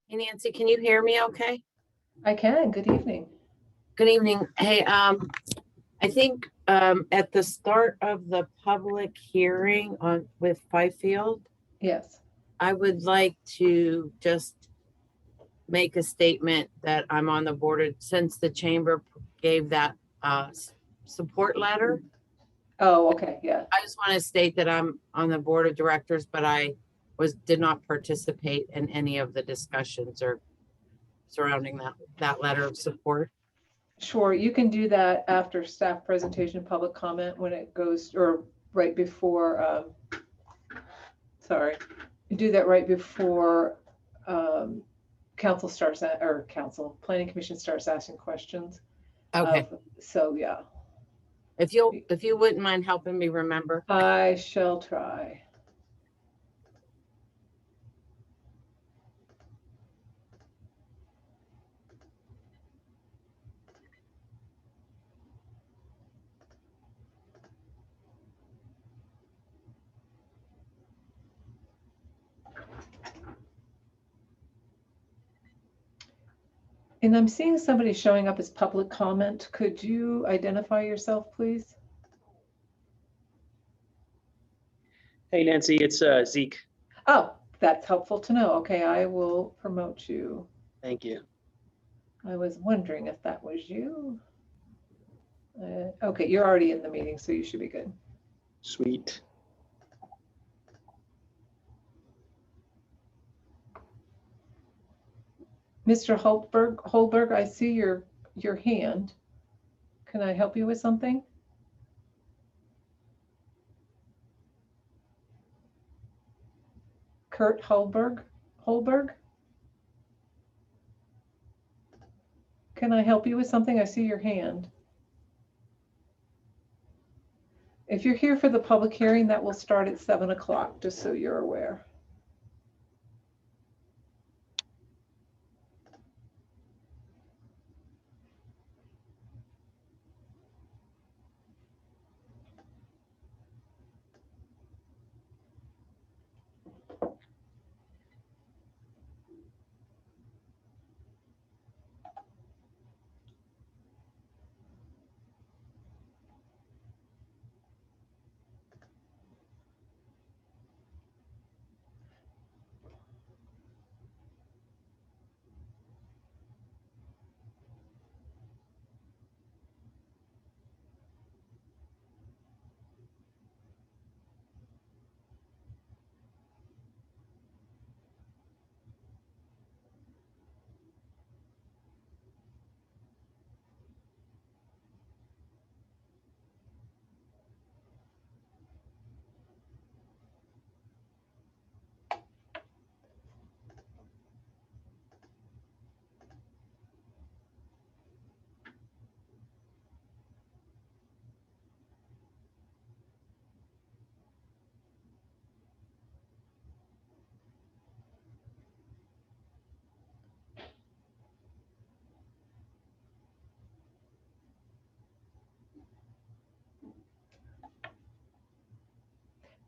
Hey, Nancy, can you hear me okay? I can. Good evening. Good evening. Hey, I think at the start of the public hearing on with Fifield, Yes. I would like to just make a statement that I'm on the board since the chamber gave that support letter. Oh, okay. Yeah. I just want to state that I'm on the board of directors, but I did not participate in any of the discussions or surrounding that letter of support. Sure. You can do that after staff presentation, public comment when it goes, or right before, sorry, you do that right before council starts at, or council, planning commission starts asking questions. Okay. So yeah. If you wouldn't mind helping me remember. I shall try. And I'm seeing somebody showing up as public comment. Could you identify yourself, please? Hey, Nancy, it's Zeke. Oh, that's helpful to know. Okay, I will promote you. Thank you. I was wondering if that was you. Okay, you're already in the meeting, so you should be good. Sweet. Mr. Holberg, I see your hand. Can I help you with something? Kurt Holberg? Can I help you with something? I see your hand. If you're here for the public hearing, that will start at 7 o'clock, just so you're aware.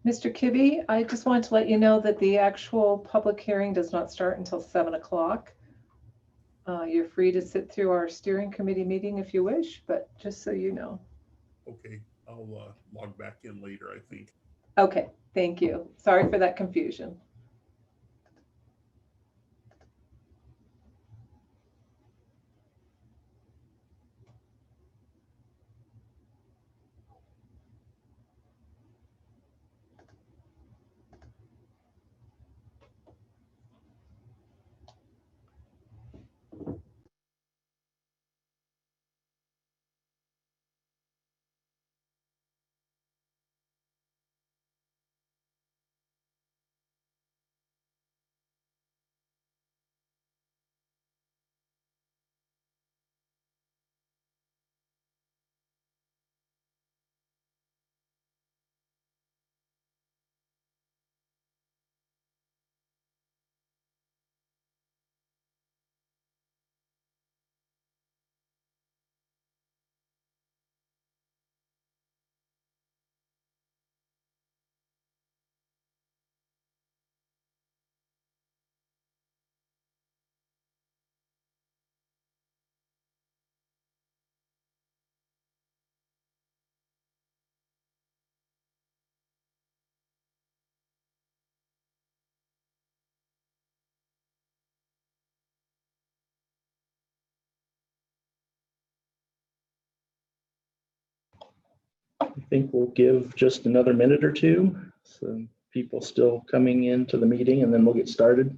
Mr. Kibbe, I just wanted to let you know that the actual public hearing does not start until 7 o'clock. You're free to sit through our steering committee meeting if you wish, but just so you know. Okay, I'll log back in later, I think. Okay, thank you. Sorry for that confusion. think we'll give just another minute or two. So people still coming into the meeting, and then we'll get started.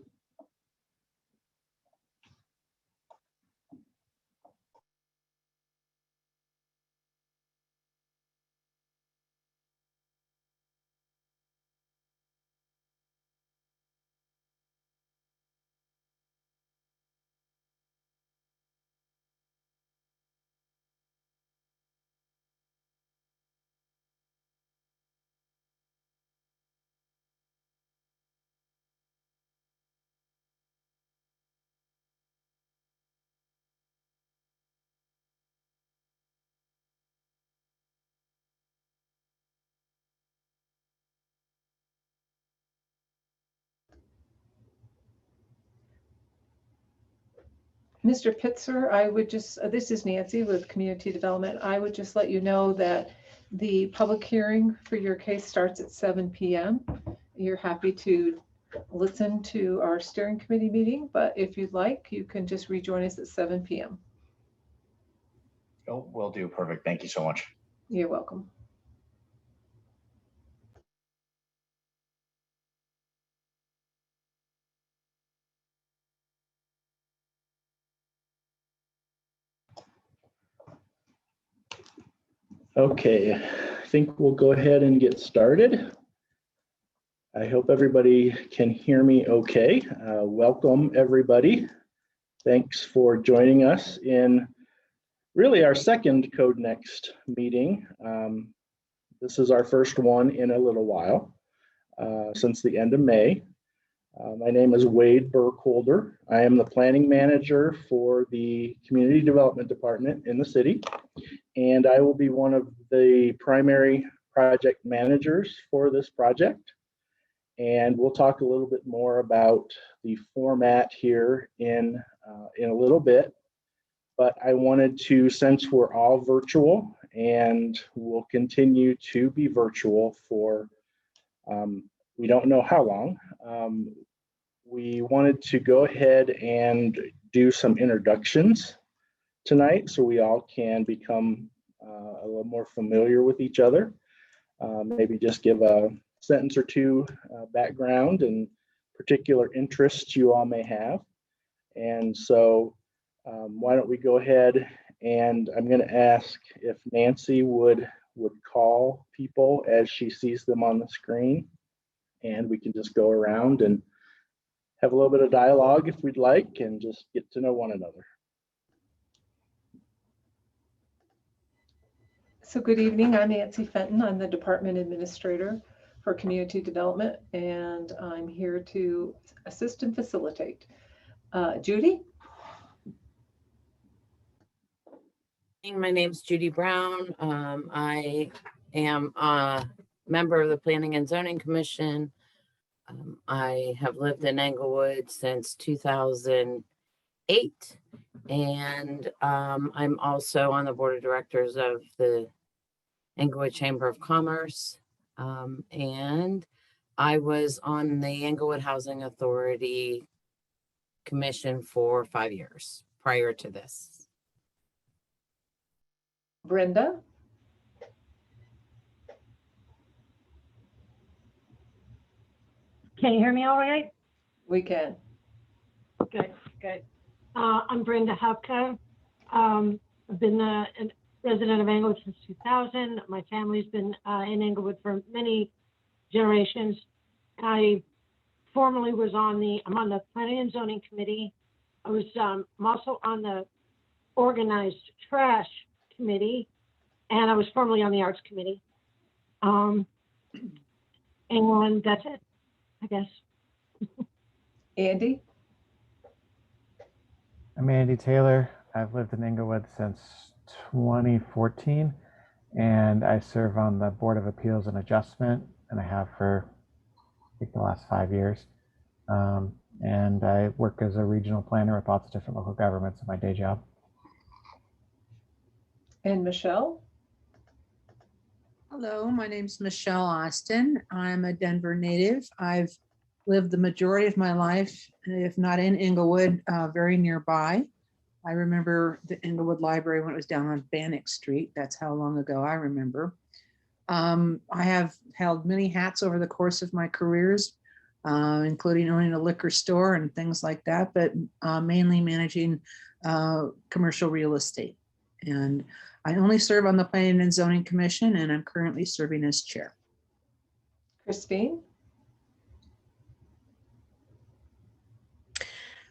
Mr. Pitzer, I would just, this is Nancy with Community Development. I would just let you know that the public hearing for your case starts at 7 p.m. You're happy to listen to our steering committee meeting, but if you'd like, you can just rejoin us at 7 p.m. Oh, will do. Perfect. Thank you so much. You're welcome. Okay, I think we'll go ahead and get started. I hope everybody can hear me okay. Welcome, everybody. Thanks for joining us in really our second Code Next meeting. This is our first one in a little while, since the end of May. My name is Wade Burkholder. I am the planning manager for the Community Development Department in the city, and I will be one of the primary project managers for this project. And we'll talk a little bit more about the format here in a little bit. But I wanted to, since we're all virtual and we'll continue to be virtual for, we don't know how long, we wanted to go ahead and do some introductions tonight so we all can become a little more familiar with each other. Maybe just give a sentence or two background and particular interests you all may have. And so why don't we go ahead, and I'm going to ask if Nancy would call people as she sees them on the screen, and we can just go around and have a little bit of dialogue if we'd like, and just get to know one another. So good evening, I'm Nancy Fenton. I'm the Department Administrator for Community Development, and I'm here to assist and facilitate. Judy? My name's Judy Brown. I am a member of the Planning and Zoning Commission. I have lived in Englewood since 2008, and I'm also on the board of directors of the Englewood Chamber of Commerce, and I was on the Englewood Housing Authority Commission for 5 years prior to this. Brenda? Can you hear me all right? We can. Good, good. I'm Brenda Hupka. I've been a resident of Englewood since 2000. My family's been in Englewood for many generations. I formerly was I'm on the Planning and Zoning Committee. I'm also on the Organized Trash Committee, and I was formerly on the Arts Committee. And that's it, I guess. Andy? I'm Andy Taylor. I've lived in Englewood since 2014, and I serve on the Board of Appeals and Adjustment, and I have for, I think, the last 5 years. And I work as a regional planner with lots of different local governments in my day job. And Michelle? Hello, my name's Michelle Austin. I'm a Denver native. I've lived the majority of my life, if not in Englewood, very nearby. I remember the Englewood Library when it was down on Bannock Street. That's how long ago I remember. I have held many hats over the course of my careers, including owning a liquor store and things like that, but mainly managing commercial real estate. And I only serve on the Planning and Zoning Commission, and I'm currently serving as chair. Christine?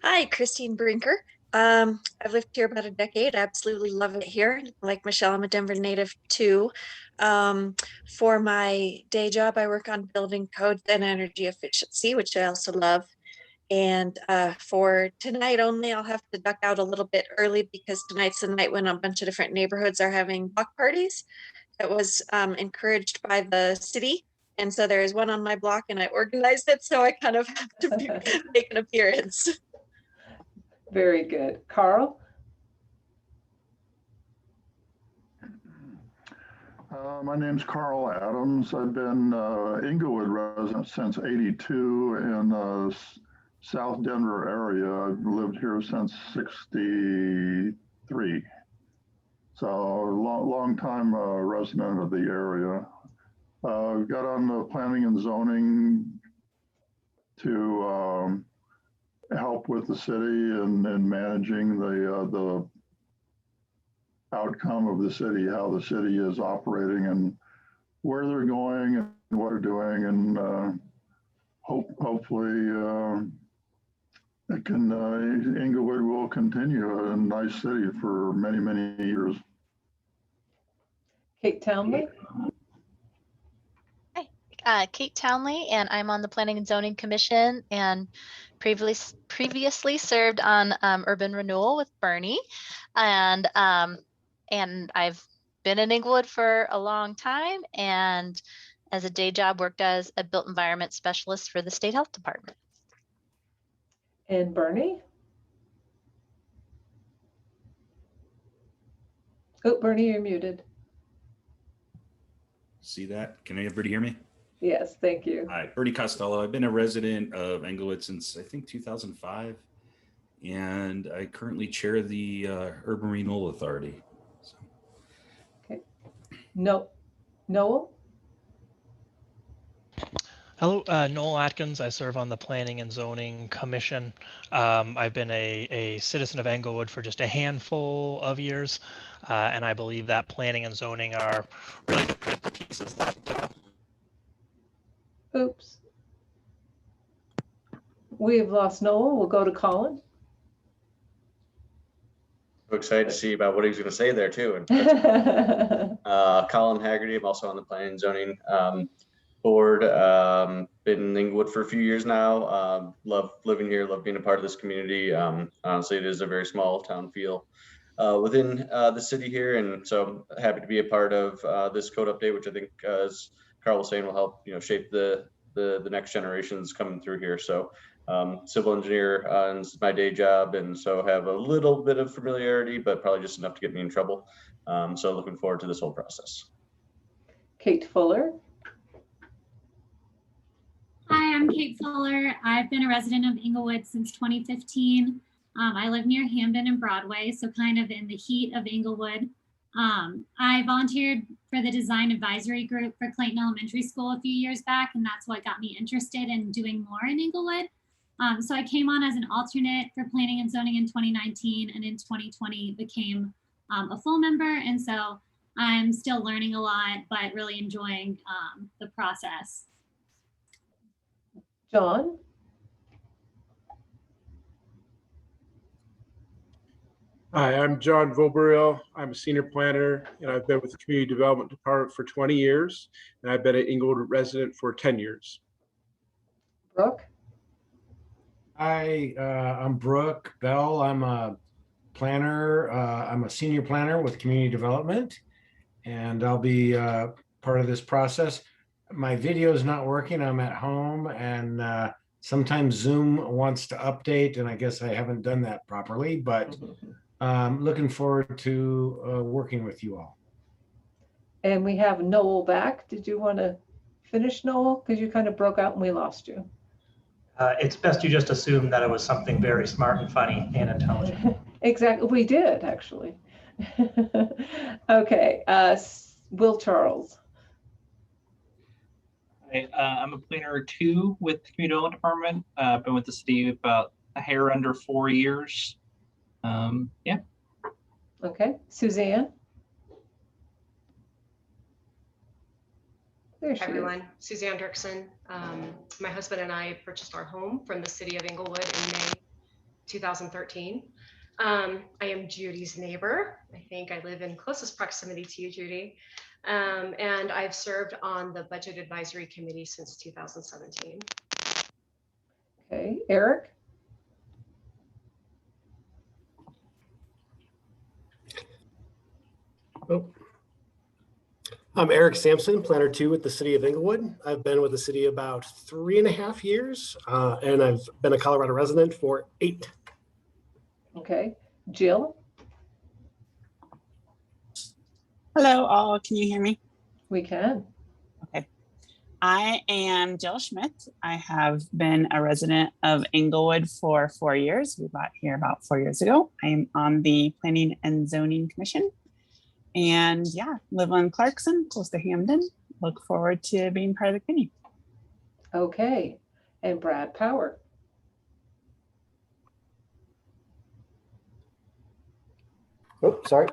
Hi, Christine Brinker. I've lived here about a decade. I absolutely love it here. Like Michelle, I'm a Denver native too. For my day job, I work on building codes and energy efficiency, which I also love. And for tonight only, I'll have to duck out a little bit early because tonight's the night when a bunch of different neighborhoods are having block parties. That was encouraged by the city. And so there is one on my block and I organized it. So I kind of have to make an appearance. Very good. Carl? My name's Carl Adams. I've been Inglewood resident since '82 in the South Denver area. I've lived here since '63. So long time resident of the area. Got on the planning and zoning to help with the city and managing the outcome of the city, how the city is operating and where they're going and what they're doing, and hopefully Inglewood will continue a nice city for many, many years. Kate Townley? Hi, Kate Townley, and I'm on the Planning and Zoning Commission and previously served on urban renewal with Bernie. And I've been in Inglewood for a long time, and as a day job worked as a built environment specialist for the state health department. And Bernie? Oh, Bernie, you're muted. See that? Can everybody hear me? Yes, thank you. Hi, Bernie Costello. I've been a resident of Inglewood since I think 2005, and I currently chair the Urban Renewal Authority. So. Okay. Noel? Hello, Noel Atkins. I serve on the Planning and Zoning Commission. I've been a citizen of Englewood for just a handful of years, and I believe that planning and zoning are really the critical pieces that. Oops. We've lost Noel. We'll go to Colin. So excited to see about what he's going to say there too. And Colin Haggerty. I'm also on the Planning and Zoning board. Been in Inglewood for a few years now. Love living here. Love being a part of this community. Honestly, it is a very small town feel within the city here, and so happy to be a part of this code update, which I think, as Carl was saying, will help shape the next generations coming through here. So civil engineer is my day job, and so have a little bit of familiarity, but probably just enough to get me in trouble. So looking forward to this whole process. Kate Fuller. Hi, I'm Kate Fuller. I've been a resident of Inglewood since 2015. I live near Hamden and Broadway, so kind of in the heat of Inglewood. I volunteered for the design advisory group for Clayton Elementary School a few years back, and that's what got me interested in doing more in Inglewood. So I came on as an alternate for planning and zoning in 2019, and in 2020 became a full member. And so I'm still learning a lot, but really enjoying the process. John? Hi, I'm John Voberil. I'm a senior planner, and I've been with the Community Development Department for 20 years, and I've been an Inglewood resident for 10 years. Brooke? Hi, I'm Brooke Bell. I'm a planner. I'm a senior planner with Community Development, and I'll be part of this process. My video is not working. I'm at home, and sometimes Zoom wants to update, and I guess I haven't done that properly, but looking forward to working with you all. And we have Noel back. Did you want to finish, Noel? Because you kind of broke out and we lost you. It's best you just assume that it was something very smart and funny and intelligent. Exactly. We did, actually. Okay. Will Charles. Hey, I'm a planner 2 with the Community Development Department. I've been with the city about a hair under 4 years. Yeah. Okay, Suzanne? There she Hi, is. everyone. Suzanne Dirksen. My husband and I purchased our home from the city of Inglewood in May 2013. I am Judy's neighbor. I think I live in closest proximity to you, Judy. And I've served on the Budget Advisory Committee since 2017. Okay, Eric? Oh. I'm Eric Sampson, Planner 2 with the City of Inglewood. I've been with the city about 3.5 years, and I've been a Colorado resident for 8. Okay, Jill? Hello, all. Can you hear me? We can. Okay. I am Jill Schmidt. I have been a resident of Inglewood for 4 years. We bought here about 4 years ago. I am on the Planning and Zoning Commission. And yeah, live on Clarkson, close to Hamden. Look forward to being part of the committee. Okay, and Brad Power? Oh, sorry.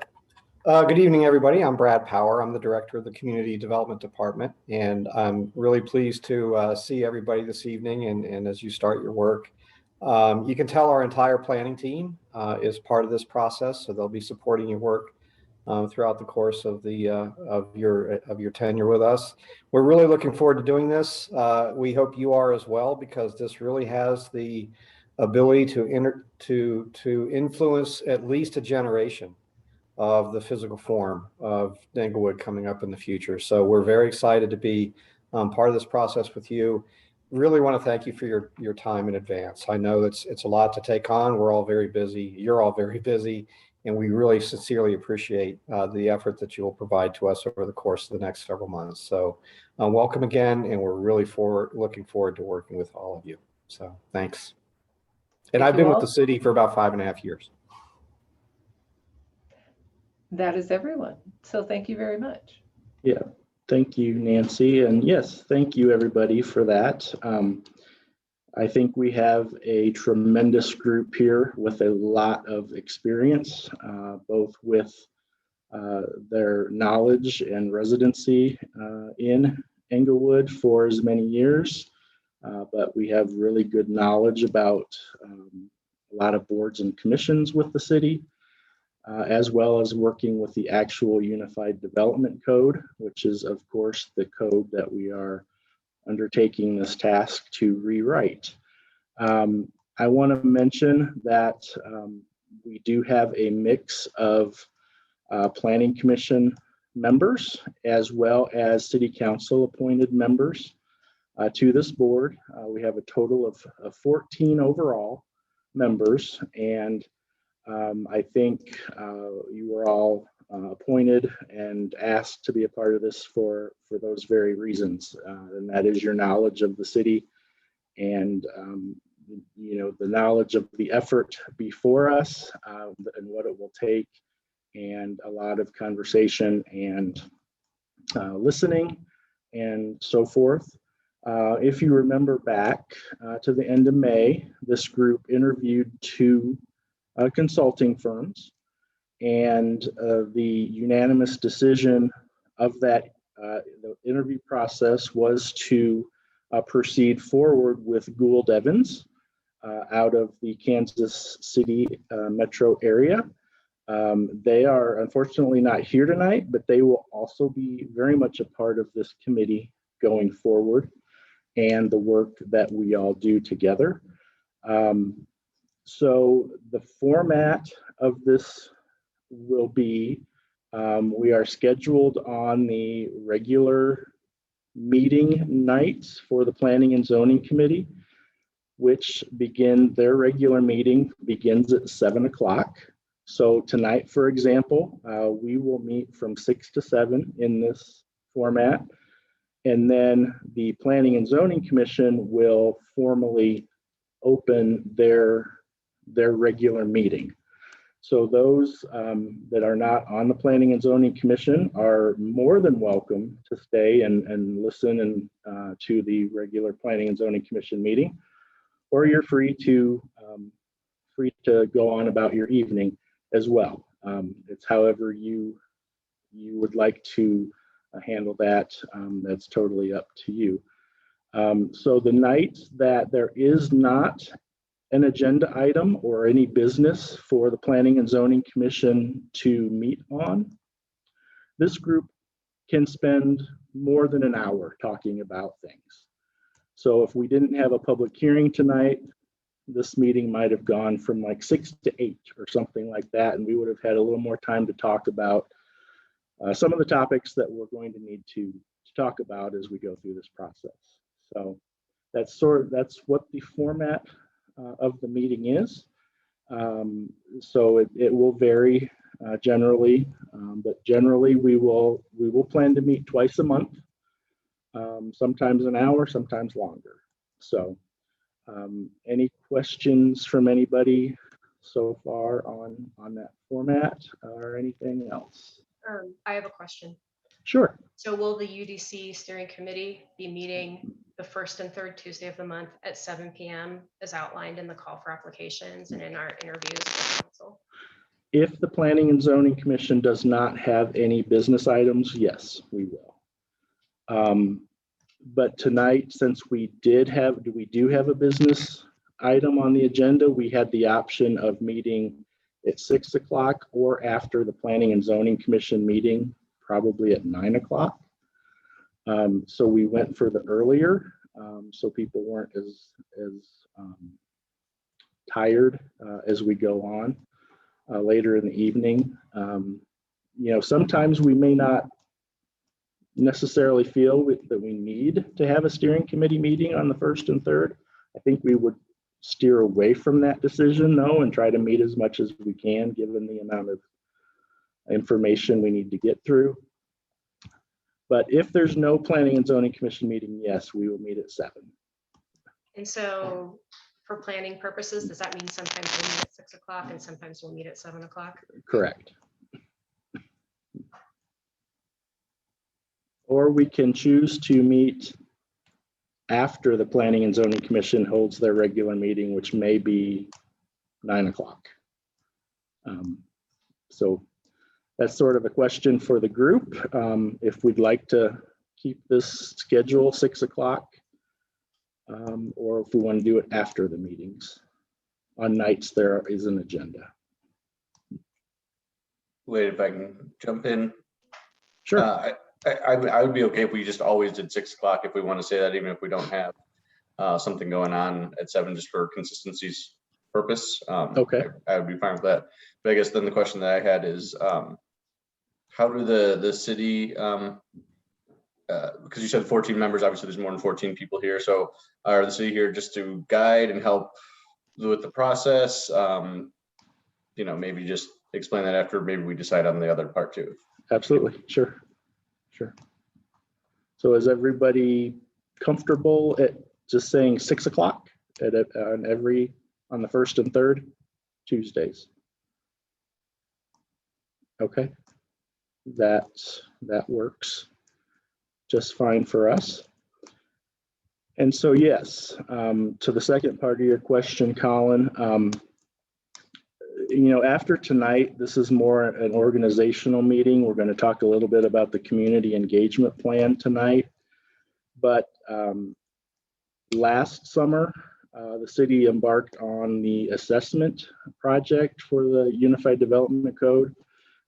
Good evening, everybody. I'm Brad Power. I'm the director of the Community Development Department, and I'm really pleased to see everybody this evening and as you start your work. You can tell our entire planning team is part of this process, so they'll be supporting your work throughout the course of the of your tenure with us. We're really looking forward to doing this. We hope you are as well, because this really has the ability to influence at least a generation of the physical form of Inglewood coming up in the future. So we're very excited to be part of this process with you. Really want to thank you for your time in advance. I know it's a lot to take on. We're all very busy. You're all very busy. And we really sincerely appreciate the effort that you will provide to us over the course of the next several months. So welcome again, and we're really looking forward to working with all of you. So thanks. And I've been with the city for about 5.5 years. That is everyone. So thank you very much. Yeah, thank you, Nancy. And yes, thank you, everybody, for that. I think we have a tremendous group here with a lot of experience, both with their knowledge and residency in Inglewood for as many years, but we have really good knowledge about a lot of boards and commissions with the city, as well as working with the actual Unified Development Code, which is, of course, the code that we are undertaking this task to rewrite. I want to mention that we do have a mix of Planning Commission members as well as City Council appointed members to this board. We have a total of 14 overall members, and I think you were all appointed and asked to be a part of this for those very reasons, and that is your knowledge of the city and the knowledge of the effort before us and what it will take, and a lot of conversation and listening and so forth. If you remember back to the end of May, this group interviewed 2 consulting firms, and the unanimous decision of that the interview process was to proceed forward with Gould Evans out of the Kansas City metro area. They are unfortunately not here tonight, but they will also be very much a part of this committee going forward and the work that we all do together. So the format of this will be, we are scheduled on the regular meeting nights for the Planning and Zoning Committee, which their regular meeting begins at 7 o'clock. So tonight, for example, we will meet from 6 to 7 in this format. And then the Planning and Zoning Commission will formally open their regular meeting. So those that are not on the Planning and Zoning Commission are more than welcome to stay and listen to the regular Planning and Zoning Commission meeting, or you're free to go on about your evening as well. It's however you would like to handle that. That's totally up to you. So the night that there is not an agenda item or any business for the Planning and Zoning Commission to meet on, this group can spend more than an hour talking about things. So if we didn't have a public hearing tonight, this meeting might have gone from like 6 to 8 or something like that, and we would have had a little more time to talk about some of the topics that we're going to need to talk about as we go through this process. So that's what the format of the meeting is. So it will vary generally, but generally we will plan to meet twice a month, sometimes an hour, sometimes longer. So any questions from anybody so far on that format or anything else? I have a question. Sure. So will the UDC steering committee be meeting the first and third Tuesday of the month at 7 p.m. as outlined in the call for applications and in our interviews with council? If the Planning and Zoning Commission does not have any business items, yes, we will. But tonight, since we do have a business item on the agenda, we had the option of meeting at 6 o'clock or after the Planning and Zoning Commission meeting, probably at 9 o'clock. So we went for the earlier, so people weren't as tired as we go on later in the evening. Sometimes we may not necessarily feel that we need to have a steering committee meeting on the first and third. I think we would steer away from that decision though and try to meet as much as we can given the amount of information we need to get through. But if there's no Planning and Zoning Commission meeting, yes, we will meet at 7. And so for planning purposes, does that mean sometimes we'll meet at 6 o'clock and sometimes we'll meet at 7 o'clock? Correct. Or we can choose to meet after the Planning and Zoning Commission holds their regular meeting, which may be 9 o'clock. So that's sort of a question for the group. If we'd like to keep this schedule 6 o'clock, or if we want to do it after the meetings. On nights, there is an agenda. Wait, if I can jump in. Sure. I would be okay if we just always did 6 o'clock if we want to say that, even if we don't have something going on at 7, just for consistency's purpose. Okay. I would be fine with that. But I guess then the question that I had is, how do the city, because you said 14 members, obviously there's more than 14 people here. So are the city here just to guide and help with the process? Maybe just explain that after maybe we decide on the other part too. Absolutely, sure. So is everybody comfortable at just saying 6 o'clock on the first and third Tuesdays? Okay, that works just fine for us. And so yes, to the second part of your question, Colin, after tonight, this is more an organizational meeting. We're going to talk a little bit about the community engagement plan tonight. But last summer, the city embarked on the assessment project for the Unified Development Code,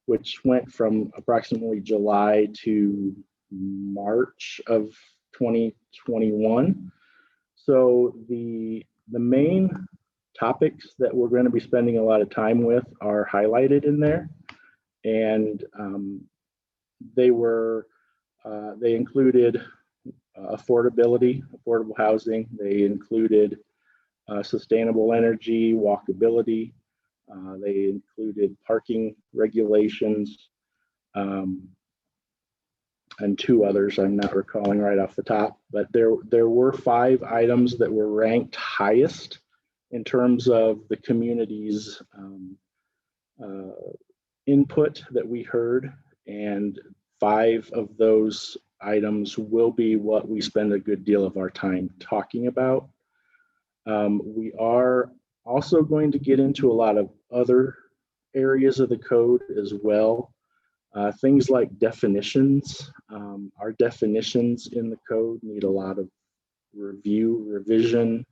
which went from approximately July to March of 2021. So the main topics that we're going to be spending a lot of time with are highlighted in there, and they included affordable housing. They included sustainable energy, walkability. They included parking regulations, and 2 others I'm not recalling right off the top. But there were 5 items that were ranked highest in terms of the community's input that we heard, and 5 of those items will be what we spend a good deal of our time talking about. We are also going to get into a lot of other areas of the code as well. Things like definitions. Our definitions in the code need a lot of review, revision,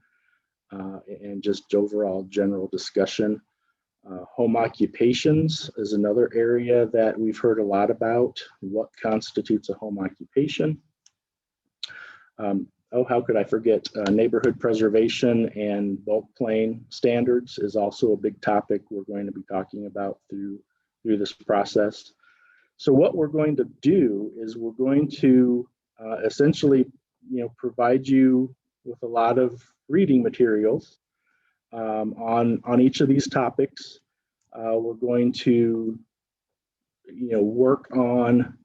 and just overall general discussion. Home occupations is another area that we've heard a lot about. What constitutes a home occupation? Oh, how could I forget? Neighborhood preservation and bulk plane standards is also a big topic we're going to be talking about through this process. So what we're going to do is we're going to essentially, provide you with a lot of reading materials on each of these topics. We're going to, work on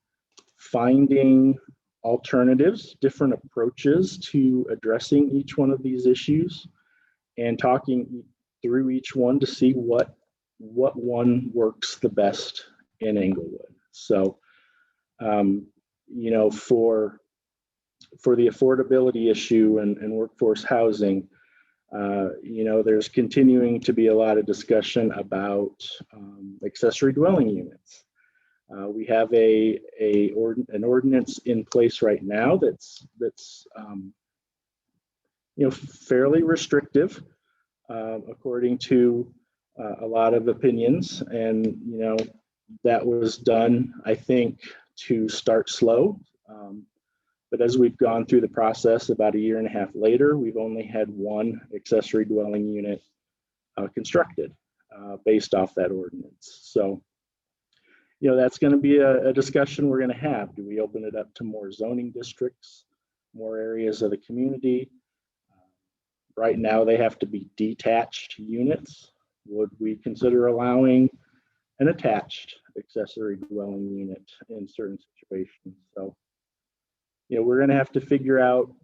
finding alternatives, different approaches to addressing each one of these issues, and talking through each one to see what one works the best in Englewood. So, for the affordability issue and workforce housing, there's continuing to be a lot of discussion about accessory dwelling units. We have an ordinance in place right now that's fairly restrictive according to a lot of opinions, and that was done, I think, to start slow. But as we've gone through the process, about a year and a half later, we've only had 1 accessory dwelling unit constructed based off that ordinance. So, that's going to be a discussion we're going to have. Do we open it up to more zoning districts, more areas of the community? Right now, they have to be detached units. Would we consider allowing an attached accessory dwelling unit in certain situations? So, we're going to have to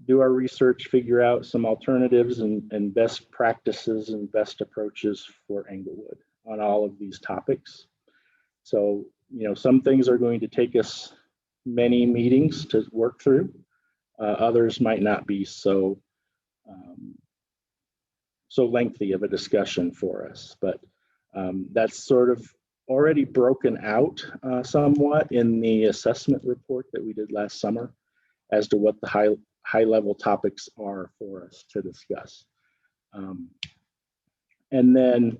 do our research, figure out some alternatives and best practices and best approaches for Englewood on all of these topics. So, some things are going to take us many meetings to work through. Others might not be so lengthy of a discussion for us, but that's sort of already broken out somewhat in the assessment report that we did last summer as to what the high level topics are for us to discuss. And then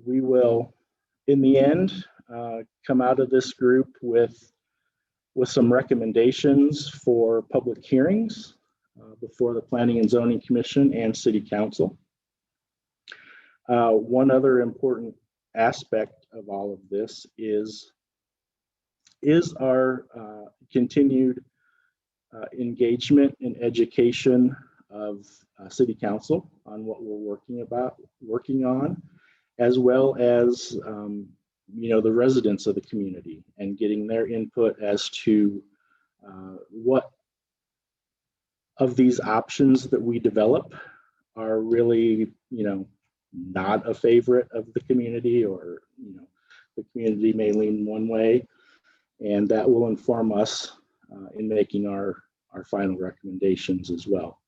we will, in the end, come out of this group with some recommendations for public hearings before the Planning and Zoning Commission and City Council. One other important aspect of all of this is our continued engagement and education of City Council on what we're working on, as well as the residents of the community, and getting their input as to what of these options that we develop are really, not a favorite of the community, or the community may lean one way, and that will inform us in making our final recommendations as well.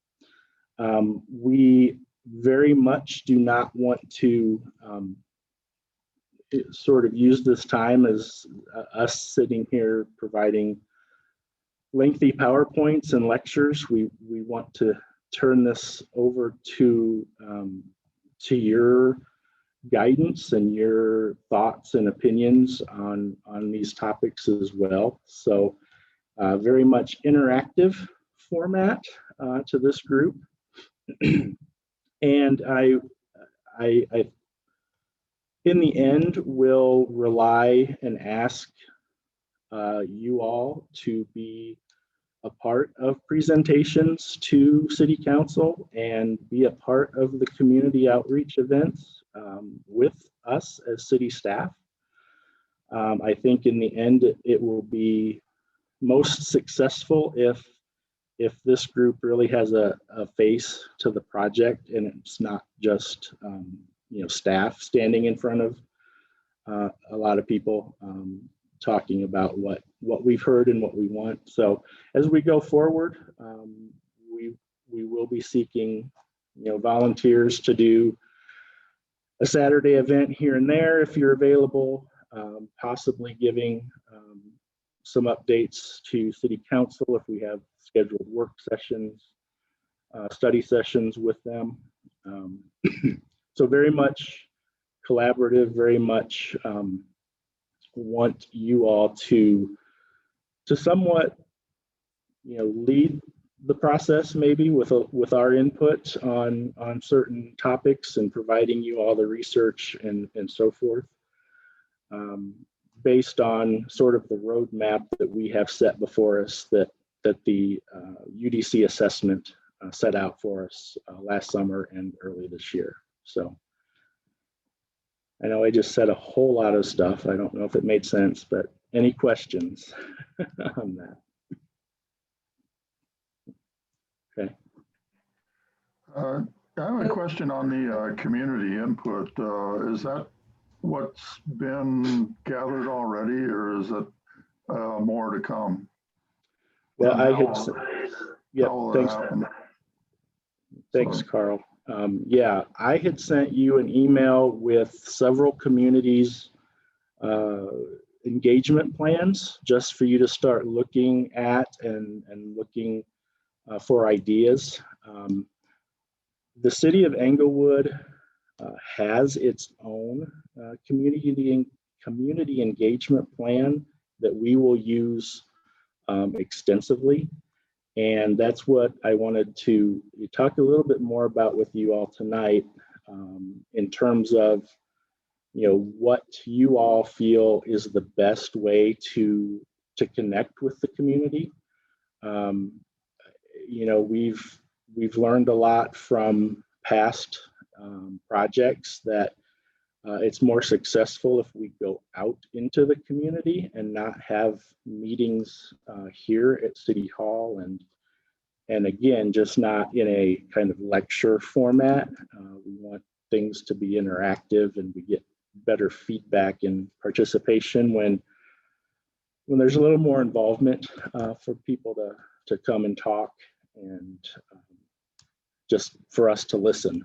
We very much do not want to sort of use this time as us sitting here providing lengthy PowerPoints and lectures. We want to turn this over to your guidance and your thoughts and opinions on these topics as well. So very much interactive format to this group. And I in the end will rely and ask you all to be a part of presentations to City Council and be a part of the community outreach events with us as city staff. I think in the end it will be most successful if this group really has a face to the project, and it's not just staff standing in front of a lot of people talking about what we've heard and what we want. So as we go forward, we will be seeking, volunteers to do a Saturday event here and there if you're available, possibly giving some updates to City Council if we have scheduled work sessions, study sessions with them. So very much collaborative, very much want you all to somewhat, lead the process maybe with our input on certain topics and providing you all the research and so forth, based on sort of the roadmap that we have set before us that the UDC assessment set out for us last summer and early this year. So I know I just said a whole lot of stuff. I don't know if it made sense, but any questions on that? Okay. I have a question on the community input. Is that what's been gathered already, or is it more to come? Well, and I how, had, yeah, how will that thanks. happen? Thanks, Carl. Yeah, I had sent you an email with several communities' engagement plans just for you to start looking at and looking for ideas. The city of Englewood has its own community engagement plan that we will use extensively. And that's what I wanted to talk a little bit more about with you all tonight, in terms of, what you all feel is the best way to connect with the community. We've learned a lot from past projects that it's more successful if we go out into the community and not have meetings here at City Hall, and again, just not in a kind of lecture format. We want things to be interactive, and we get better feedback and participation when there's a little more involvement for people to come and talk, and just for us to listen.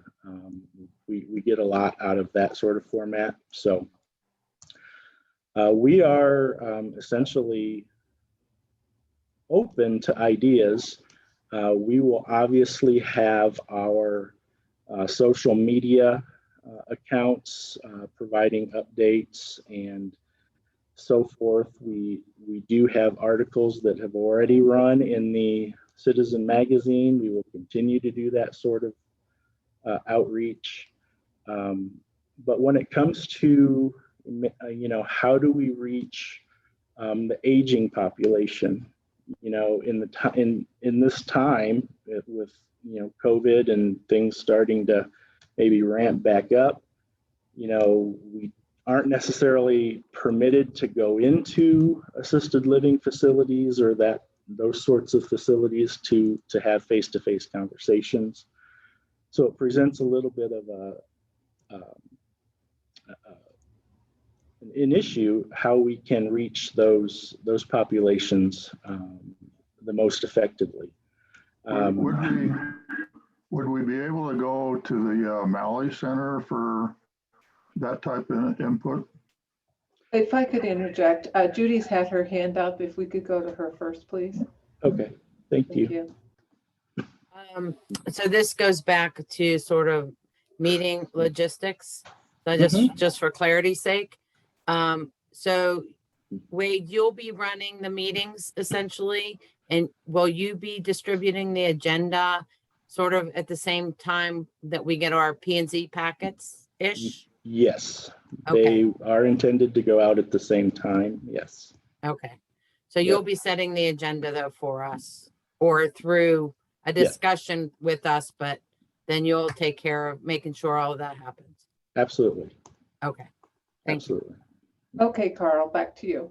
We get a lot out of that sort of format. So we are essentially open to ideas. We will obviously have our social media accounts providing updates and so forth. We do have articles that have already run in the Citizen magazine. We will continue to do that sort of outreach. But when it comes to, how do we reach the aging population? In this time with COVID and things starting to maybe ramp back up, we aren't necessarily permitted to go into assisted living facilities or those sorts of facilities to have face-to-face conversations. So it presents a little bit of an issue how we can reach those populations the most effectively. Would we be able to go to the Malley Center for that type of input? If I could interject, Judy's had her hand up. If we could go to her first, please. Okay, thank you. So this goes back to sort of meeting logistics. So just for clarity's sake. So Wade, you'll be running the meetings essentially, and will you be distributing the agenda sort of at the same time that we get our P&Z packets-ish? Yes, Okay. They are intended to go out at the same time, yes. Okay. So you'll be setting the agenda though for us, or through a discussion with us, but then you'll take care of making sure all of that happens. Absolutely. Okay. Thank Absolutely. Okay, Carl, back to you.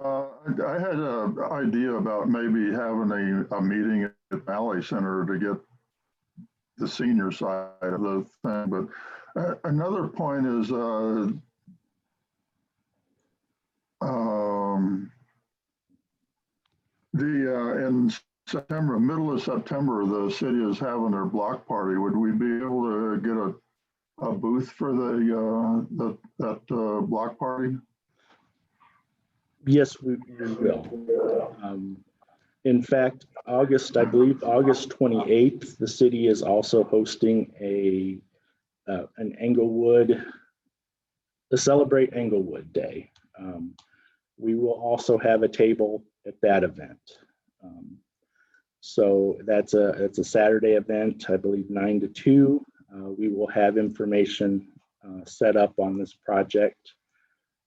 I had an idea about maybe having a meeting at Malley Center to get the senior side of the thing, but Another point is in September, middle of September, the city is having their block party. Would we be able to get a booth for that block party? Yes, we will. In fact, I believe August 28th, the city is also hosting an Englewood, the Celebrate Englewood Day. We will also have a table at that event. So it's a Saturday event, I believe 9 to 2. We will have information set up on this project.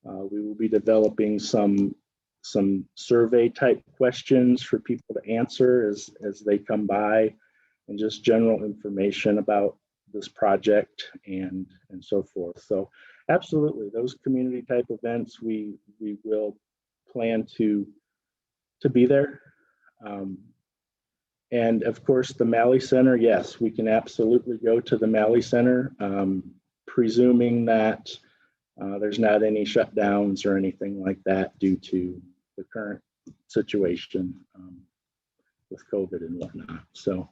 We will be developing some survey type questions for people to answer as they come by, and just general information about this project and so forth. So absolutely, those community type events, we will plan to be there. And of course, the Malley Center, yes, we can absolutely go to the Malley Center, presuming that there's not any shutdowns or anything like that due to the current situation with COVID and whatnot. So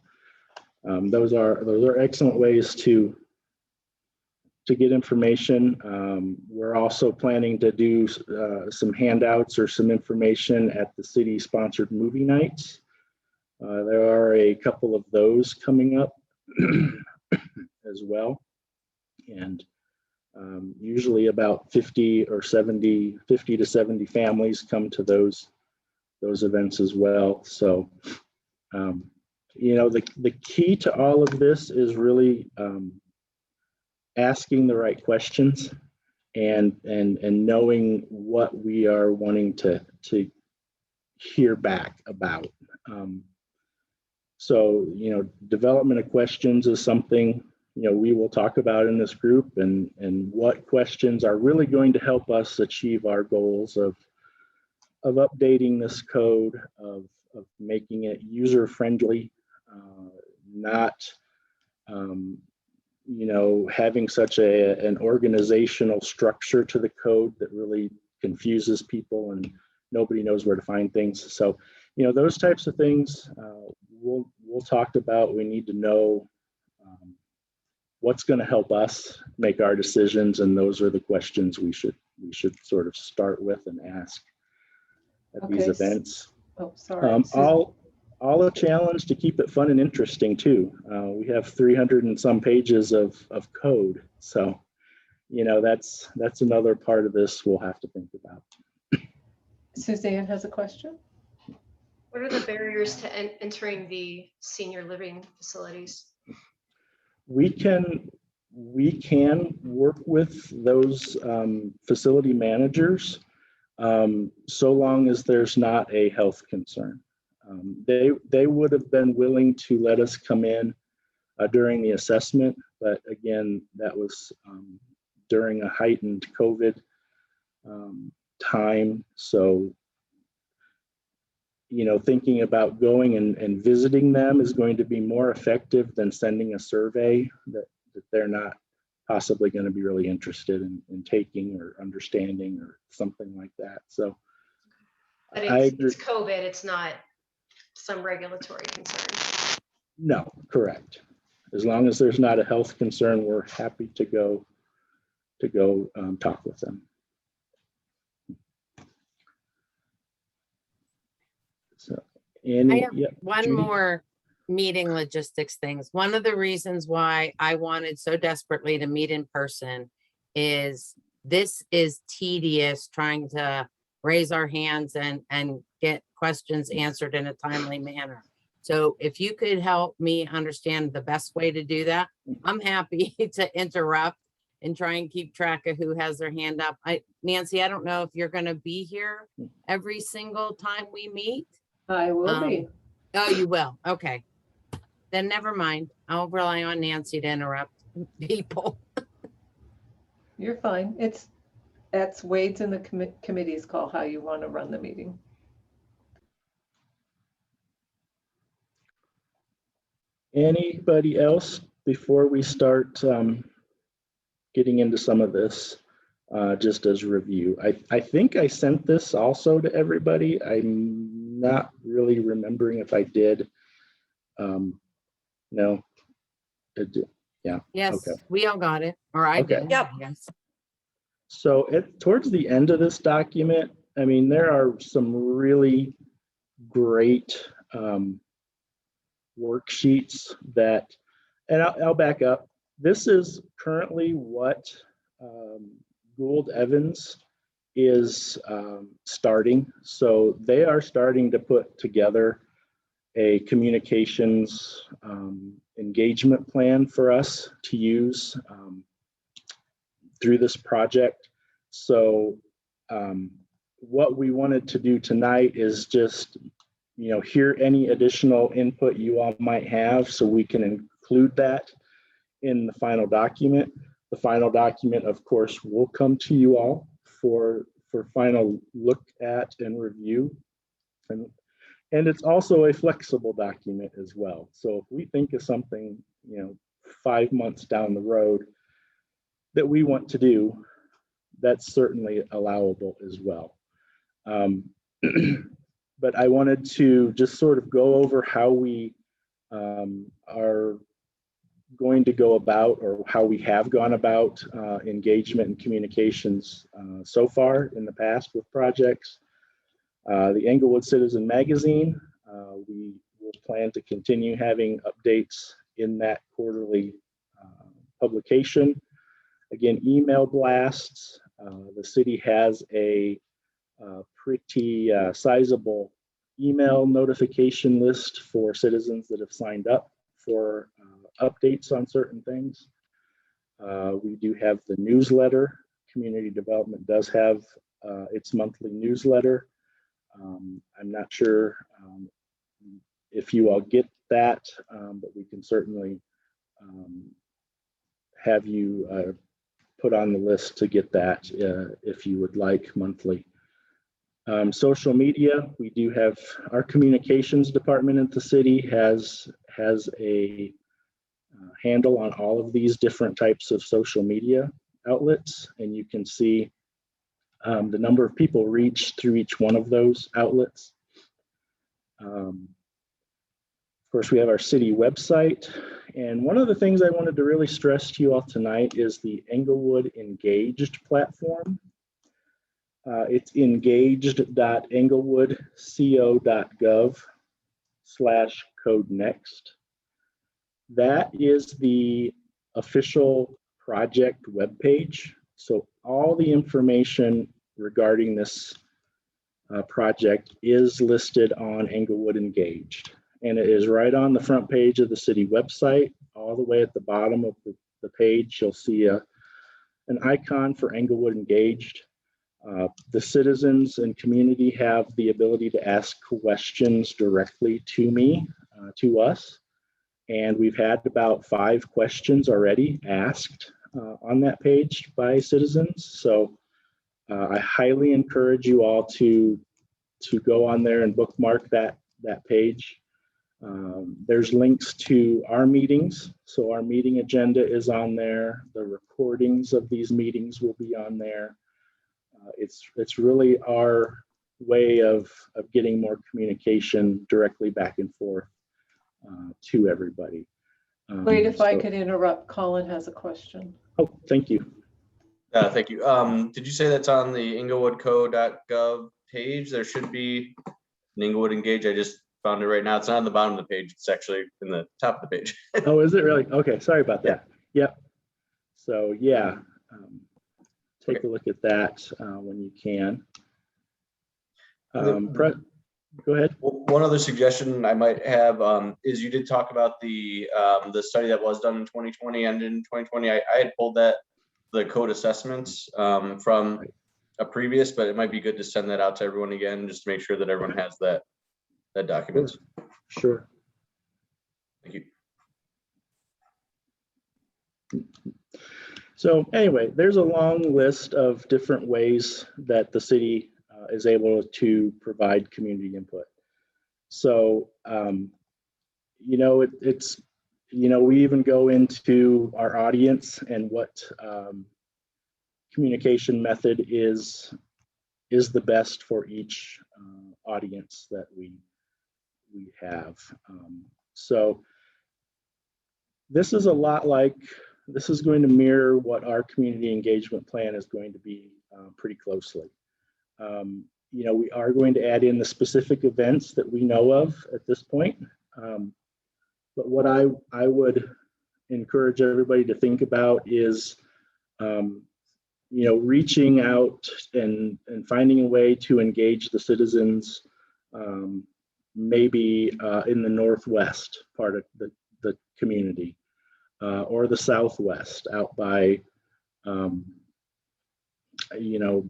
those are excellent ways to get information. We're also planning to do some handouts or some information at the city sponsored movie nights. There are a couple of those coming up as well. And usually about 50 to 70 families come to those events as well. So, the key to all of this is really asking the right questions and knowing what we are wanting to hear back about. So, development of questions is something, we will talk about in this group, and what questions are really going to help us achieve our goals of updating this code, of making it user friendly, not, having such an organizational structure to the code that really confuses people and nobody knows where to find things. So, those types of things we'll talk about. We need to know what's going to help us make our decisions, and those are the questions we should sort of start with and ask at these events. Oh, sorry. All a challenge to keep it fun and interesting too. We have 300 and some pages of code, so that's another part of this we'll have to think about. Suzanne has a question. What are the barriers to entering the senior living facilities? We can work with those facility managers so long as there's not a health concern. They would have been willing to let us come in during the assessment, but again, that was during a heightened COVID time. So, thinking about going and visiting them is going to be more effective than sending a survey that they're not possibly going to be really interested in taking or understanding or something like that. So, but it's COVID, it's not some regulatory concern. No, correct. As long as there's not a health concern, we're happy to go talk with them. So, I have one more meeting logistics things. One of the reasons why I wanted so desperately to meet in person is this is tedious, trying to raise our hands and get questions answered in a timely manner. So if you could help me understand the best way to do that, I'm happy to interrupt and try and keep track of who has their hand up. Nancy, I don't know if you're going to be here every single time we meet. I will be. Oh, you will. Okay. Then never mind. I'll rely on Nancy to interrupt people. You're fine. That's Wade's and the committee's call how you want to run the meeting. Anybody else before we start getting into some of this just as review. I think I sent this also to everybody. I'm not really remembering if I did. No, it did. Yeah. Yes, Okay. we all got it, or I Okay. did. Yep. Yes. So towards the end of this document, I mean, there are some really great worksheets that, and I'll back up. This is currently what Gould Evans is starting. So they are starting to put together a communications engagement plan for us to use through this project. So what we wanted to do tonight is just, hear any additional input you all might have so we can include that in the final document. The final document, of course, will come to you all for final look at and review. And it's also a flexible document as well. So if we think of something, 5 months down the road that we want to do, that's certainly allowable as well. But I wanted to just sort of go over how we are going to go about, or how we have gone about engagement and communications so far in the past with projects. The Englewood Citizen Magazine, we will plan to continue having updates in that quarterly publication. Again, email blasts. The city has a pretty sizable email notification list for citizens that have signed up for updates on certain things. We do have the newsletter. Community Development does have its monthly newsletter. I'm not sure if you all get that, but we can certainly have you put on the list to get that if you would like monthly. Social media, we do have our communications department at the city has a handle on all of these different types of social media outlets, and you can see the number of people reached through each one of those outlets. Of course, we have our city website, and one of the things I wanted to really stress to you all tonight is the Englewood Engaged platform. It's engaged.englewoodco.gov/codenext. That is the official project webpage. So all the information regarding this project is listed on Englewood Engaged. And it is right on the front page of the city website. All the way at the bottom of the page, you'll see an icon for Englewood Engaged. The citizens and community have the ability to ask questions directly to me, to us. And we've had about 5 questions already asked on that page by citizens. So I highly encourage you all to go on there and bookmark that page. There's links to our meetings. So our meeting agenda is on there. The recordings of these meetings will be on there. It's really our way of getting more communication directly back and forth to everybody. Wait, if I could interrupt, Colin has a question. Oh, thank you. Thank you. Did you say that's on the englewoodco.gov page? There should be an Englewood Engage. I just found it right now. It's not on the bottom of the page. It's actually in the top of the page. Oh, is it really? Okay, sorry about that. Yep. So yeah, take a look at that when you can. Go ahead. One other suggestion I might have is you did talk about the study that was done in 2020 and in 2020. I had pulled the code assessments from a previous, but it might be good to send that out to everyone again, just to make sure that everyone has that document. Sure. Thank you. So anyway, there's a long list of different ways that the city is able to provide community input. So, it's you know, we even go into our audience and what communication method is the best for each audience that we have. So this is a lot like, this is going to mirror what our community engagement plan is going to be pretty closely. You know, we are going to add in the specific events that we know of at this point. But what I would encourage everybody to think about is, you know, reaching out and finding a way to engage the citizens, maybe in the northwest part of the community, or the southwest out by, you know,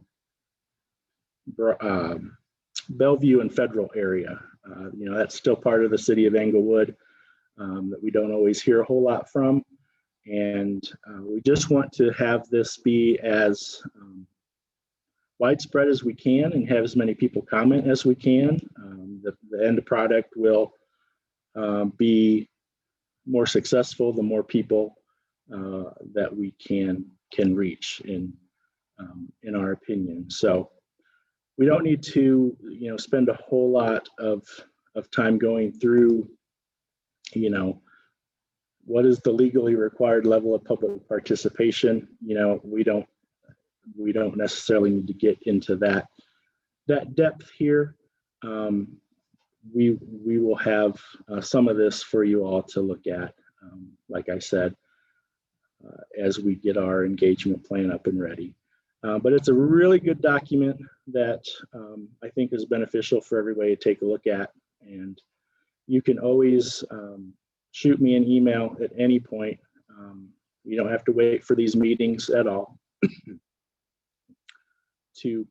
Bellevue and Federal area. You know, that's still part of the city of Englewood that we don't always hear a whole lot from. And we just want to have this be as widespread as we can and have as many people comment as we can. The end product will be more successful the more people that we can reach, in our opinion. So we don't need to, you know, spend a whole lot of time going through, you know, what is the legally required level of public participation. You know, we don't necessarily need to get into that depth here. We will have some of this for you all to look at, like I said, as we get our engagement plan up and ready. But it's a really good document that I think is beneficial for everybody to take a look at. And you can always shoot me an email at any point. You don't have to wait for these meetings at all to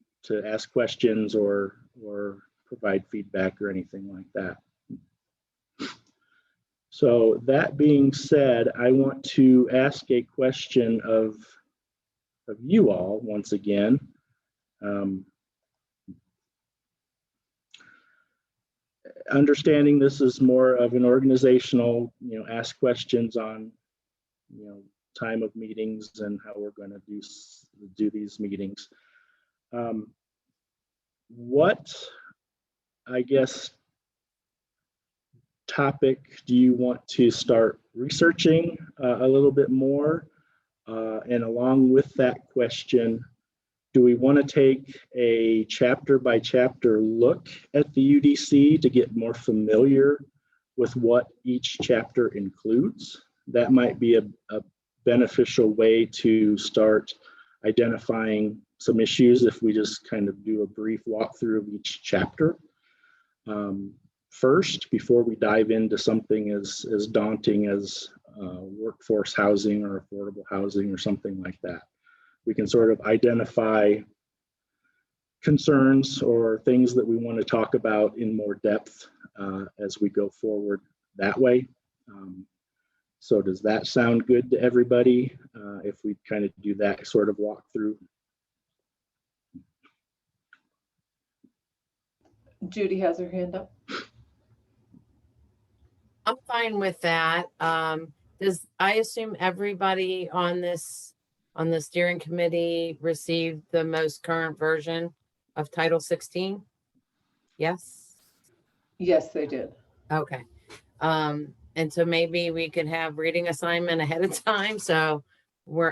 ask questions or provide feedback or anything like that. So that being said, I want to ask a question of you all once again. Understanding this is more of an organizational, you know, ask questions on, you know, time of meetings and how we're going to do these meetings. What, I guess, topic do you want to start researching a little bit more? And along with that question, do we want to take a chapter by chapter look at the UDC to get more familiar with what each chapter includes? That might be a beneficial way to start identifying some issues if we just kind of do a brief walkthrough of each chapter first, before we dive into something as daunting as workforce housing or affordable housing or something like that. We can sort of identify concerns or things that we want to talk about in more depth as we go forward that way. So does that sound good to everybody if we kind of do that sort of walkthrough? Judy has her hand up. I'm fine with that. I assume everybody on the steering committee received the most current version of Title 16? Yes? Yes, they did. Okay. And so maybe we could have reading assignment ahead of time. So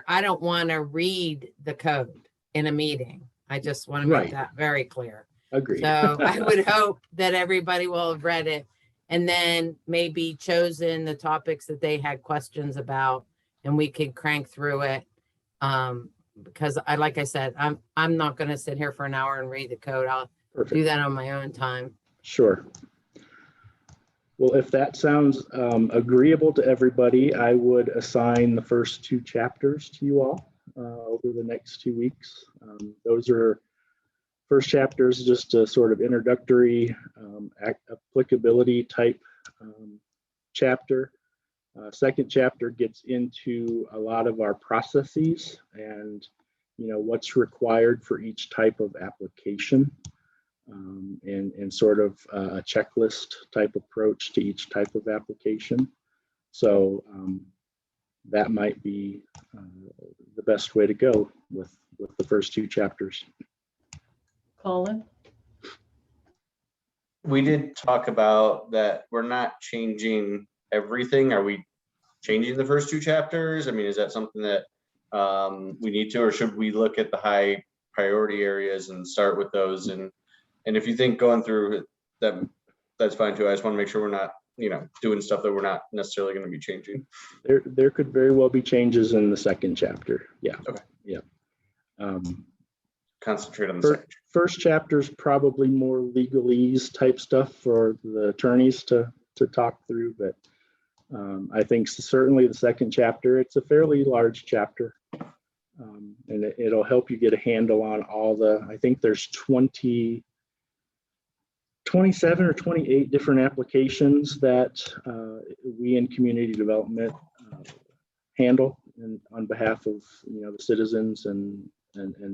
I don't want to read the code in a meeting. I just want to make that very clear. Agreed. So I would hope that everybody will have read it and then maybe chosen the topics that they had questions about, and we could crank through it. Because like I said, I'm not going to sit here for an hour and read the code. I'll do that on my own time. Sure. Well, if that sounds agreeable to everybody, I would assign the first 2 chapters to you all over the next 2 weeks. Those are first chapters, just a sort of introductory applicability type chapter. Second chapter gets into a lot of our processes and, you know, what's required for each type of application. And sort of a checklist type approach to each type of application. So that might be the best way to go with the first two chapters. Colin? We did talk about that we're not changing everything. Are we changing the first two chapters? I mean, is that something that we need to, or should we look at the high priority areas and start with those? And if you think going through them, that's fine too. I just want to make sure we're not, doing stuff that we're not necessarily going to be changing. There could very well be changes in the second chapter. Yeah. Okay. Yeah. Concentrate on the second. First chapter is probably more legalese type stuff for the attorneys to talk through, but I think certainly the second chapter, it's a fairly large chapter, and it'll help you get a handle on all I think there's 27 or 28 different applications that we in community development handle on behalf of the citizens and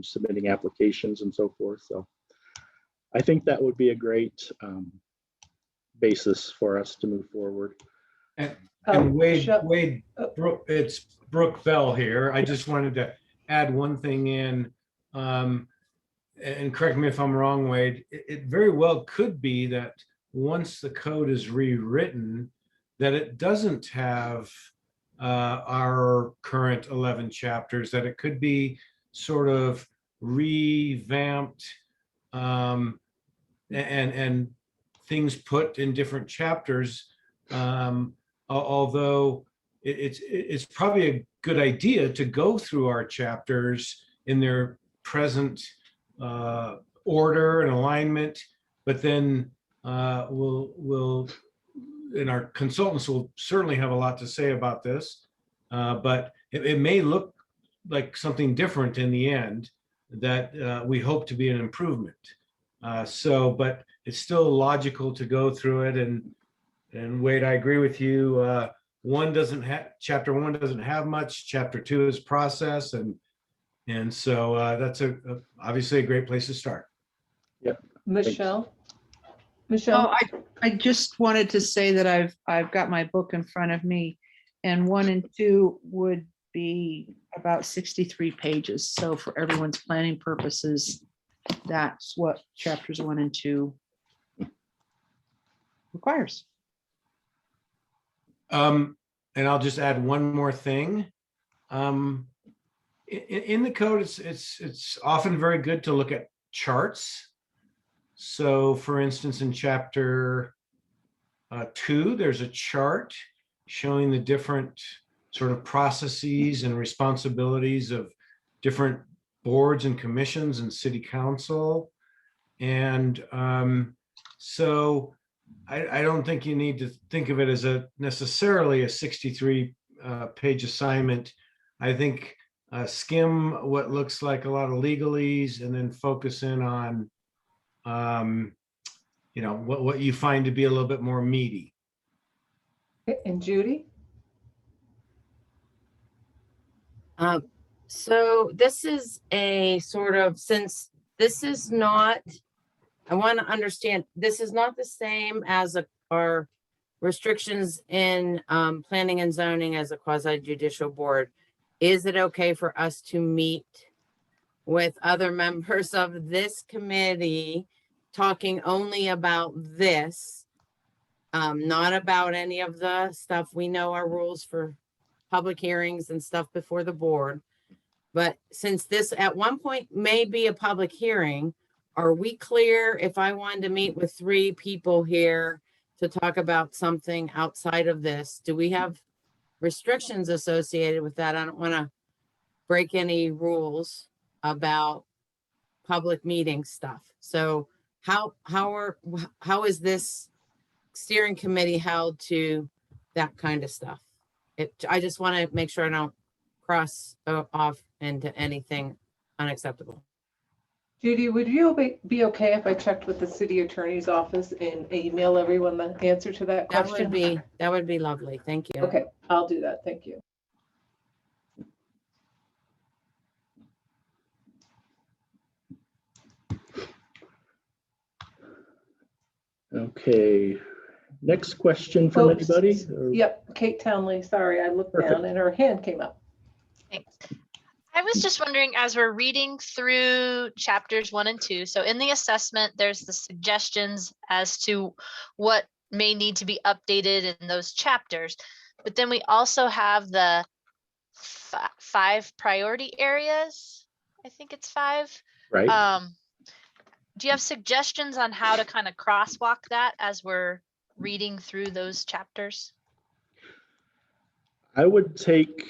submitting applications and so forth. So I think that would be a great basis for us to move forward. And Wade, it's Brooke Bell here. I just wanted to add one thing in, and correct me if I'm wrong, Wade. It very well could be that once the code is rewritten, that it doesn't have our current 11 chapters, that it could be sort of revamped and things put in different chapters. Although it's probably a good idea to go through our chapters in their present order and alignment, but then we'll and our consultants will certainly have a lot to say about this, but it may look like something different in the end that we hope to be an improvement. But it's still logical to go through it. And Wade, I agree with you. Chapter one doesn't have much. Chapter two is process, and so that's obviously a great place to start. Yep. Michelle? Oh, I just wanted to say that I've got my book in front of me, and 1 and 2 would be about 63 pages. So for everyone's planning purposes, that's what chapters 1 and 2 requires. And I'll just add one more thing. In the code, it's often very good to look at charts. So for instance, in chapter 2, there's a chart showing the different sort of processes and responsibilities of different boards and commissions and city council. And so I don't think you need to think of it as necessarily a 63 page assignment. I think skim what looks like a lot of legalese and then focus in on what you find to be a little bit more meaty. And Judy? So this is a sort of, since this is not, I want to understand, this is not the same as our restrictions in planning and zoning as a quasi judicial board. Is it okay for us to meet with other members of this committee talking only about this, not about any of the stuff? We know our rules for public hearings and stuff before the board. But since this at one point may be a public hearing, are we clear if I wanted to meet with 3 people here to talk about something outside of this? Do we have restrictions associated with that? I don't want to break any rules about public meeting stuff. So how is this steering committee held to that kind of stuff? I just want to make sure I don't cross off into anything unacceptable. Judy, would you be okay if I checked with the city attorney's office and email everyone the answer to that question? That would be lovely. Thank you. Okay, I'll do that. Thank you. Okay, Next question from Oops. anybody? Yep, Kate Townley, sorry, I looked Perfect. down and her hand came up. Thanks. I was just wondering, as we're reading through chapters 1 and 2, so in the assessment, there's the suggestions as to what may need to be updated in those chapters. But then we also have the 5 priority areas. I think it's 5. Right. Do you have suggestions on how to kind of crosswalk that as we're reading through those chapters? I would take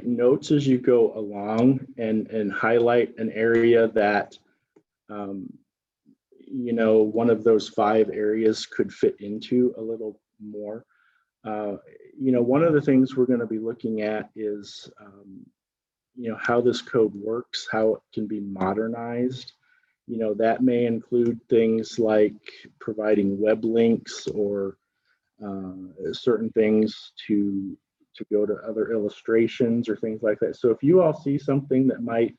notes as you go along and highlight an area that you know, one of those 5 areas could fit into a little more. You know, one of the things we're going to be looking at is you know, how this code works, how it can be modernized. You know, that may include things like providing web links or certain things to go to other illustrations or things like that. So if you all see something that might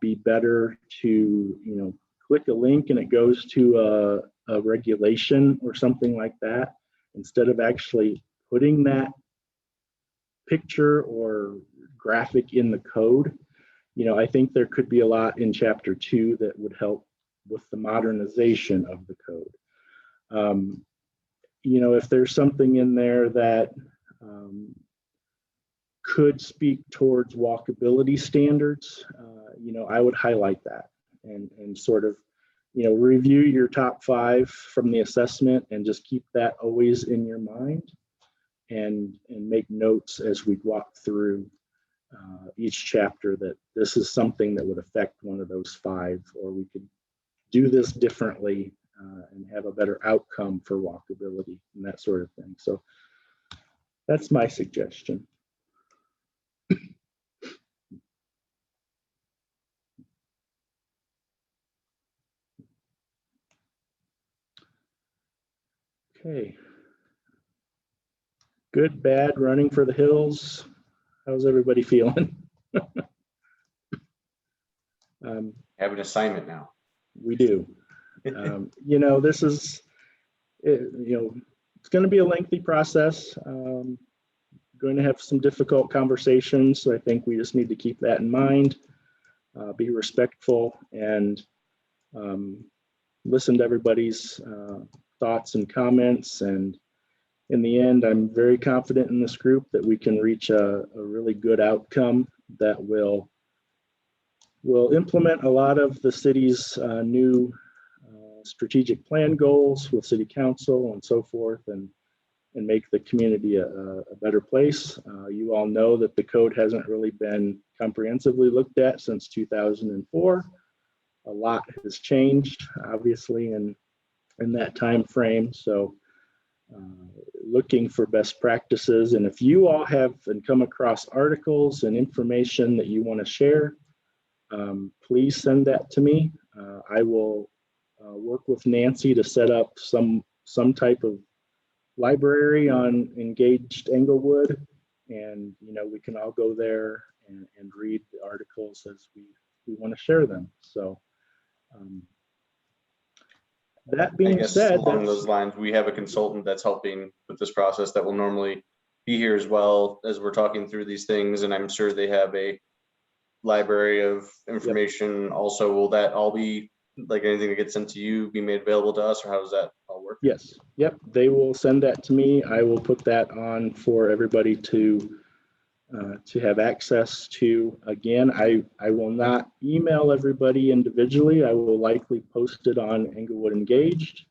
be better to, you know, click a link and it goes to a regulation or something like that, instead of actually putting that picture or graphic in the code, you know, I think there could be a lot in chapter 2 that would help with the modernization of the code. You know, if there's something in there that could speak towards walkability standards, you know, I would highlight that and sort of, you know, review your top 5 from the assessment and just keep that always in your mind and make notes as we walk through each chapter that this is something that would affect one of those 5, or we could do this differently and have a better outcome for walkability and that sort of thing. So that's my suggestion. Okay. Good, bad, running for the hills. How's everybody feeling? Have an assignment now. We do. You know, this is, you know, it's going to be a lengthy process. Going to have some difficult conversations. So I think we just need to keep that in mind, be respectful, and listen to everybody's thoughts and comments. And in the end, I'm very confident in this group that we can reach a really good outcome that will implement a lot of the city's new strategic plan goals with city council and so forth, and make the community a better place. You all know that the code hasn't really been comprehensively looked at since 2004. A lot has changed, obviously, in that time frame. So looking for best practices. And if you all have and come across articles and information that you want to share, please send that to me. I will work with Nancy to set up some type of library on Engaged Englewood, and you know, we can all go there and read the articles as we want to share them. So that being said, along those lines, we have a consultant that's helping with this process that will normally be here as well as we're talking through these things, and I'm sure they have a library of information. Yep. Also, will that all be, like, anything that gets sent to you, be made available to us, or how does that all work? Yes. Yep. They will send that to me. I will put that on for everybody to have access to. Again, I will not email everybody individually. I will likely post it on Englewood Engaged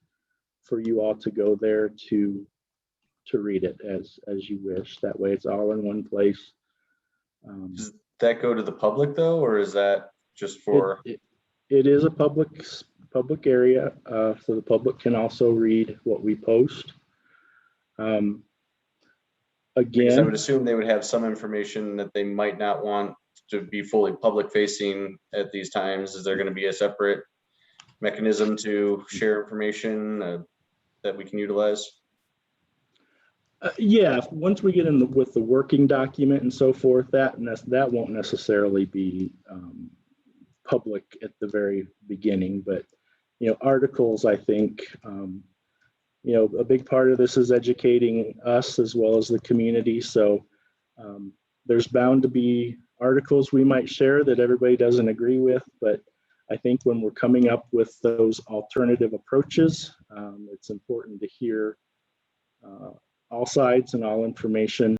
for you all to go there to read it as you wish. That way it's all in one place. Does that go to the public though, or is that just for? It is a public area, so the public can also read what we post. Again, I would assume they would have some information that they might not want to be fully public facing at these times. Is there going to be a separate mechanism to share information that we can utilize? Yeah, once we get in with the working document and so forth, that won't necessarily be public at the very beginning, but articles, I think, a big part of this is educating us as well as the community. So there's bound to be articles we might share that everybody doesn't agree with, but I think when we're coming up with those alternative approaches, it's important to hear all sides and all information.